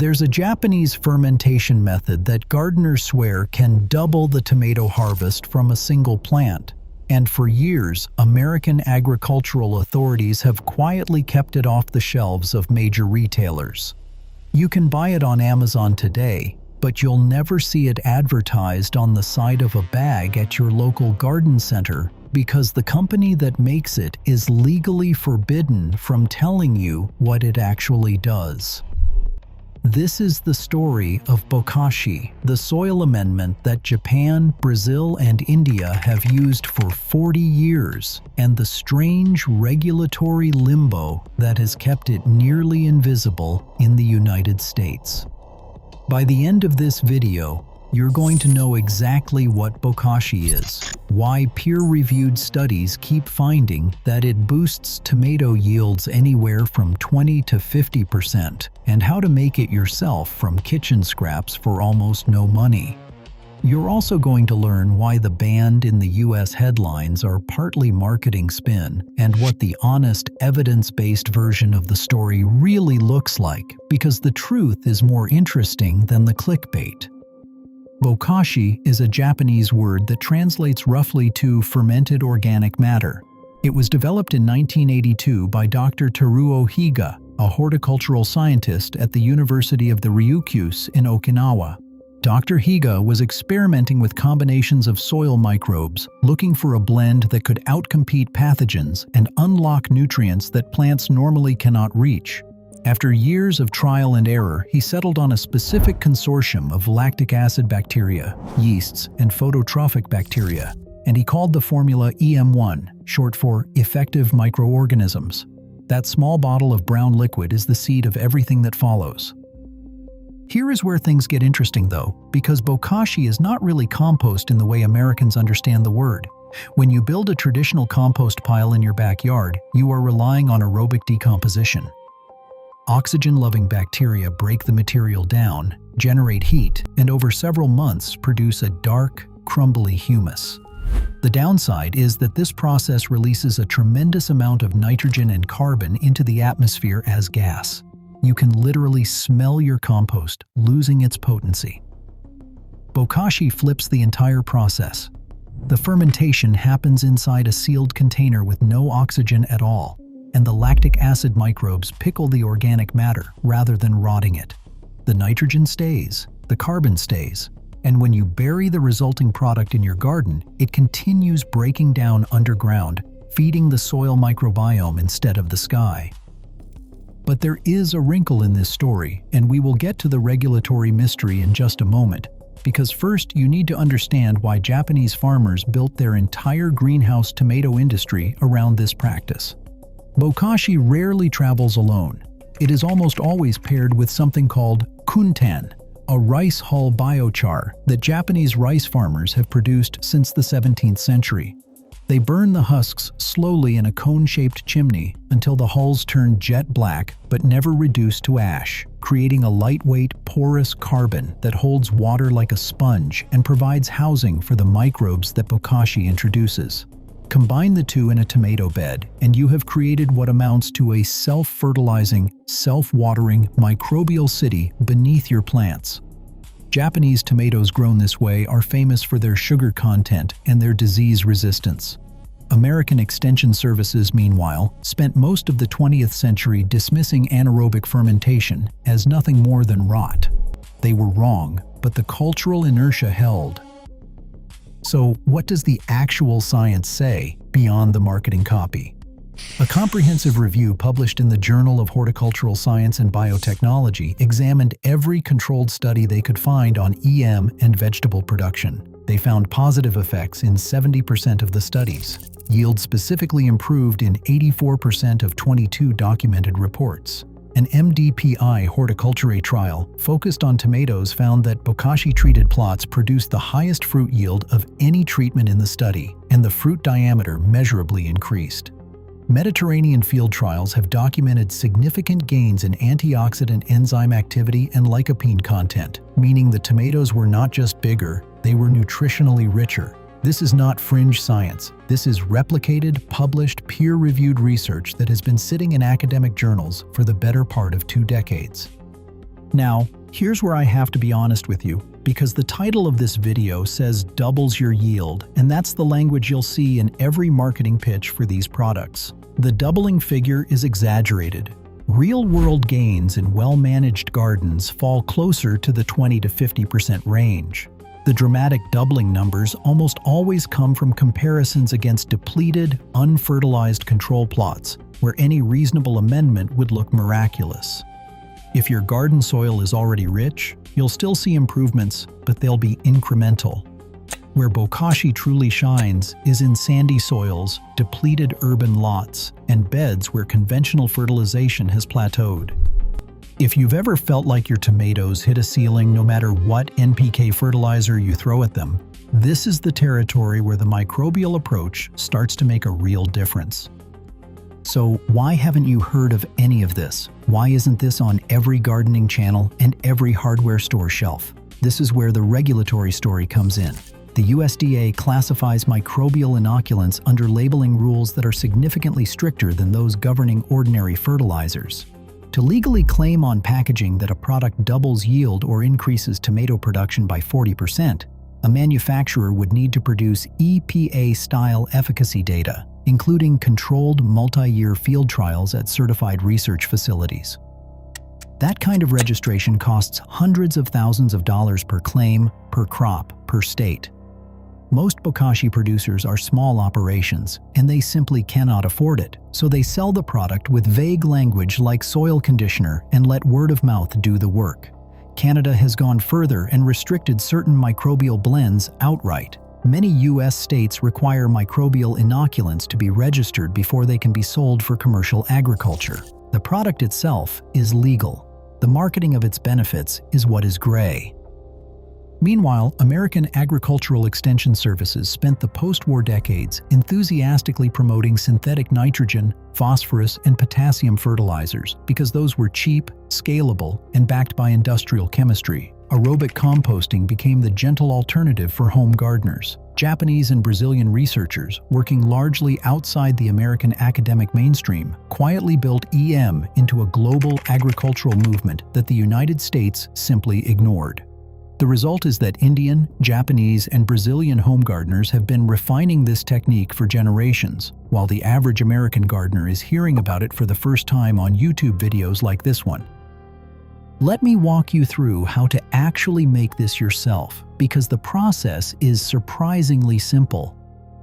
There's a Japanese fermentation method that gardeners swear can double the tomato harvest from a single plant. And for years, American agricultural authorities have quietly kept it off the shelves of major retailers. You can buy it on Amazon today, but you'll never see it advertised on the side of a bag at your local garden center because the company that makes it is legally forbidden from telling you what it actually does. This is the story of Bokashi, the soil amendment that Japan, Brazil, and India have used for 40 years, and the strange regulatory limbo that has kept it nearly invisible in the United States. By the end of this video, you're going to know exactly what Bokashi is, why peer-reviewed studies keep finding that it boosts tomato yields anywhere from 20 to 50%, and how to make it yourself from kitchen scraps for almost no money. You're also going to learn why the banned in the US headlines are partly marketing spin, and what the honest, evidence-based version of the story really looks like, because the truth is more interesting than the clickbait. Bokashi is a Japanese word that translates roughly to fermented organic matter. It was developed in 1982 by Dr. Teruo Higa, a horticultural scientist at the University of the Ryukyus in Okinawa. Dr. Higa was experimenting with combinations of soil microbes, looking for a blend that could outcompete pathogens and unlock nutrients that plants normally cannot reach. After years of trial and error, he settled on a specific consortium of lactic acid bacteria, yeasts, and phototrophic bacteria, and he called the formula EM1, short for effective microorganisms. That small bottle of brown liquid is the seed of everything that follows. Here is where things get interesting though, because Bokashi is not really compost in the way Americans understand the word. When you build a traditional compost pile in your backyard, you are relying on aerobic decomposition. Oxygen-loving bacteria break the material down, generate heat, and over several months produce a dark, crumbly humus. The downside is that this process releases a tremendous amount of nitrogen and carbon into the atmosphere as gas. You can literally smell your compost, losing its potency. Bokashi flips the entire process. The fermentation happens inside a sealed container with no oxygen at all, and the lactic acid microbes pickle the organic matter rather than rotting it. The nitrogen stays, the carbon stays, and when you bury the resulting product in your garden, it continues breaking down underground, feeding the soil microbiome instead of the sky. But there is a wrinkle in this story, and we will get to the regulatory mystery in just a moment, because first you need to understand why Japanese farmers built their entire greenhouse tomato industry around this practice. Bokashi rarely travels alone. It is almost always paired with something called kuntan, a rice hull biochar that Japanese rice farmers have produced since the 17th century. They burn the husks slowly in a cone-shaped chimney until the hulls turn jet black but never reduce to ash, creating a lightweight, porous carbon that holds water like a sponge and provides housing for the microbes that Bokashi introduces. Combine the two in a tomato bed, and you have created what amounts to a self-fertilizing, self-watering microbial city beneath your plants. Japanese tomatoes grown this way are famous for their sugar content and their disease resistance. American Extension Services, meanwhile, spent most of the 20th century dismissing anaerobic fermentation as nothing more than rot. They were wrong, but the cultural inertia held. So, what does the actual science say beyond the marketing copy? A comprehensive review published in the Journal of Horticultural Science and Biotechnology examined every controlled study they could find on EM and vegetable production. They found positive effects in 70% of the studies. Yield specifically improved in 84% of 22 documented reports. An MDPI horticulture trial focused on tomatoes found that Bokashi-treated plots produced the highest fruit yield of any treatment in the study, and the fruit diameter measurably increased. Mediterranean field trials have documented significant gains in antioxidant enzyme activity and lycopene content, meaning the tomatoes were not just bigger, they were nutritionally richer. This is not fringe science. This is replicated, published, peer-reviewed research that has been sitting in academic journals for the better part of 2 decades. Now, here's where I have to be honest with you, because the title of this video says doubles your yield, and that's the language you'll see in every marketing pitch for these products. The doubling figure is exaggerated. Real-world gains in well-managed gardens fall closer to the 20 to 50% range. The dramatic doubling numbers almost always come from comparisons against depleted, unfertilized control plots, where any reasonable amendment would look miraculous. If your garden soil is already rich, you'll still see improvements, but they'll be incremental. Where Bokashi truly shines is in sandy soils, depleted urban lots, and beds where conventional fertilization has plateaued. If you've ever felt like your tomatoes hit a ceiling no matter what NPK fertilizer you throw at them, this is the territory where the microbial approach starts to make a real difference. So why haven't you heard of any of this? Why isn't this on every gardening channel and every hardware store shelf? This is where the regulatory story comes in. The USDA classifies microbial inoculants under labeling rules that are significantly stricter than those governing ordinary fertilizers. To legally claim on packaging that a product doubles yield or increases tomato production by 40%, a manufacturer would need to produce EPA-style efficacy data, including controlled multi-year field trials at certified research facilities. That kind of registration costs hundreds of thousands of dollars per claim, per crop, per state. Most Bokashi producers are small operations, and they simply cannot afford it, so they sell the product with vague language like soil conditioner and let word of mouth do the work. Canada has gone further and restricted certain microbial blends outright. Many U.S. states require microbial inoculants to be registered before they can be sold for commercial agriculture. The product itself is legal. The marketing of its benefits is what is gray. Meanwhile, American Agricultural Extension Services spent the post-war decades enthusiastically promoting synthetic nitrogen, phosphorus, and potassium fertilizers because those were cheap, scalable, and backed by industrial chemistry. Aerobic composting became the gentle alternative for home gardeners. Japanese and Brazilian researchers, working largely outside the American academic mainstream, quietly built EM into a global agricultural movement that the United States simply ignored. The result is that Indian, Japanese, and Brazilian home gardeners have been refining this technique for generations, while the average American gardener is hearing about it for the first time on YouTube videos like this one. Let me walk you through how to actually make this yourself, because the process is surprisingly simple.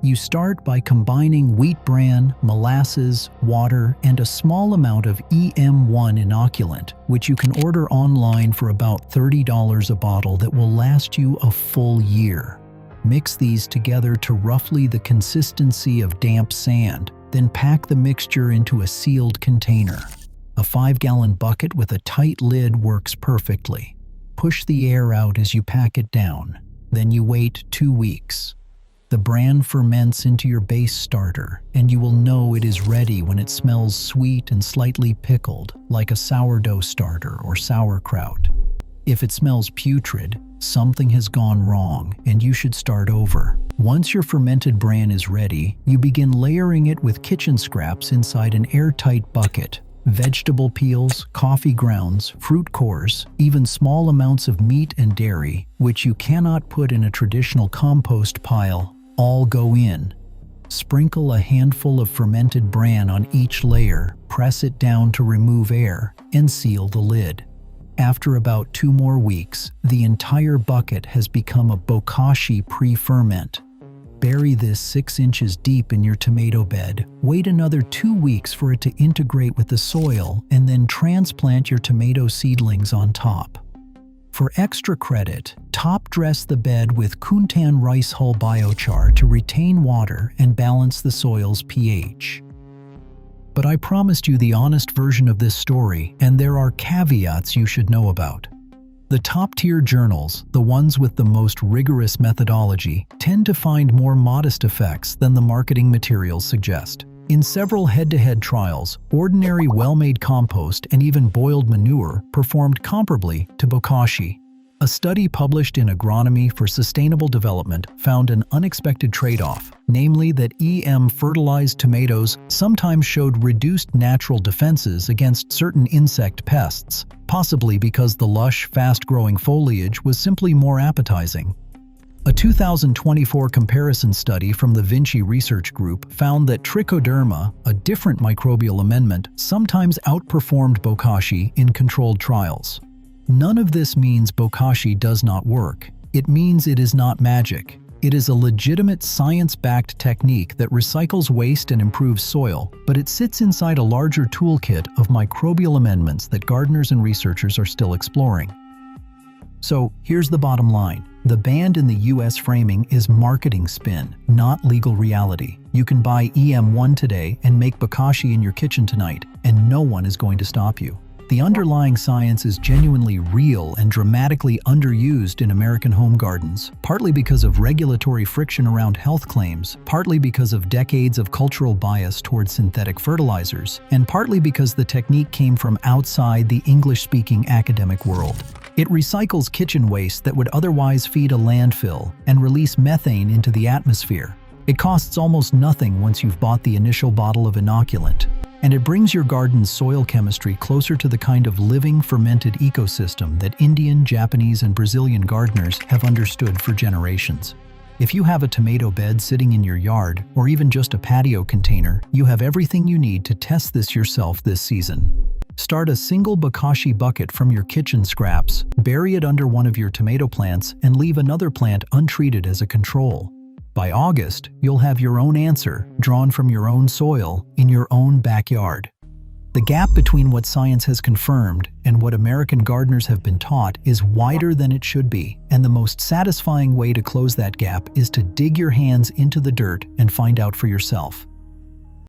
You start by combining wheat bran, molasses, water, and a small amount of EM1 inoculant, which you can order online for about $30 a bottle that will last you a full year. Mix these together to roughly the consistency of damp sand, then pack the mixture into a sealed container. A 5-gallon bucket with a tight lid works perfectly. Push the air out as you pack it down. Then you wait 2 weeks. The bran ferments into your base starter, and you will know it is ready when it smells sweet and slightly pickled, like a sourdough starter or sauerkraut. If it smells putrid, something has gone wrong, and you should start over. Once your fermented bran is ready, you begin layering it with kitchen scraps inside an airtight bucket. Vegetable peels, coffee grounds, fruit cores, even small amounts of meat and dairy, which you cannot put in a traditional compost pile, all go in. Sprinkle a handful of fermented bran on each layer, press it down to remove air, and seal the lid. After about 2 more weeks, the entire bucket has become a Bokashi pre-ferment. Bury this 6 inches deep in your tomato bed, wait another 2 weeks for it to integrate with the soil, and then transplant your tomato seedlings on top. For extra credit, top dress the bed with kuntan rice hull biochar to retain water and balance the soil's pH. But I promised you the honest version of this story, and there are caveats you should know about. The top-tier journals, the ones with the most rigorous methodology, tend to find more modest effects than the marketing materials suggest. In several head-to-head trials, ordinary well-made compost and even boiled manure performed comparably to Bokashi. A study published in Agronomy for Sustainable Development found an unexpected trade-off, namely that fertilized tomatoes sometimes showed reduced natural defenses against certain insect pests, possibly because the lush, fast-growing foliage was simply more appetizing. A 2024 comparison study from the Vinci Research Group found that Trichoderma, a different microbial amendment, sometimes outperformed Bokashi in controlled trials. None of this means Bokashi does not work. It means it is not magic. It is a legitimate science-backed technique that recycles waste and improves soil, but it sits inside a larger toolkit of microbial amendments that gardeners and researchers are still exploring. So, here's the bottom line. The ban in the US framing is marketing spin, not legal reality. You can buy EM1 today and make Bokashi in your kitchen tonight, and no one is going to stop you. The underlying science is genuinely real and dramatically underused in American home gardens, partly because of regulatory friction around health claims, partly because of decades of cultural bias towards synthetic fertilizers, and partly because the technique came from outside the English-speaking academic world. It recycles kitchen waste that would otherwise feed a landfill and release methane into the atmosphere. It costs almost nothing once you've bought the initial bottle of inoculant. And it brings your garden's soil chemistry closer to the kind of living, fermented ecosystem that Indian, Japanese, and Brazilian gardeners have understood for generations. If you have a tomato bed sitting in your yard, or even just a patio container, you have everything you need to test this yourself this season. Start a single Bokashi bucket from your kitchen scraps, bury it under one of your tomato plants, and leave another plant untreated as a control. By August, you'll have your own answer, drawn from your own soil, in your own backyard. The gap between what science has confirmed and what American gardeners have been taught is wider than it should be, and the most satisfying way to close that gap is to dig your hands into the dirt and find out for yourself.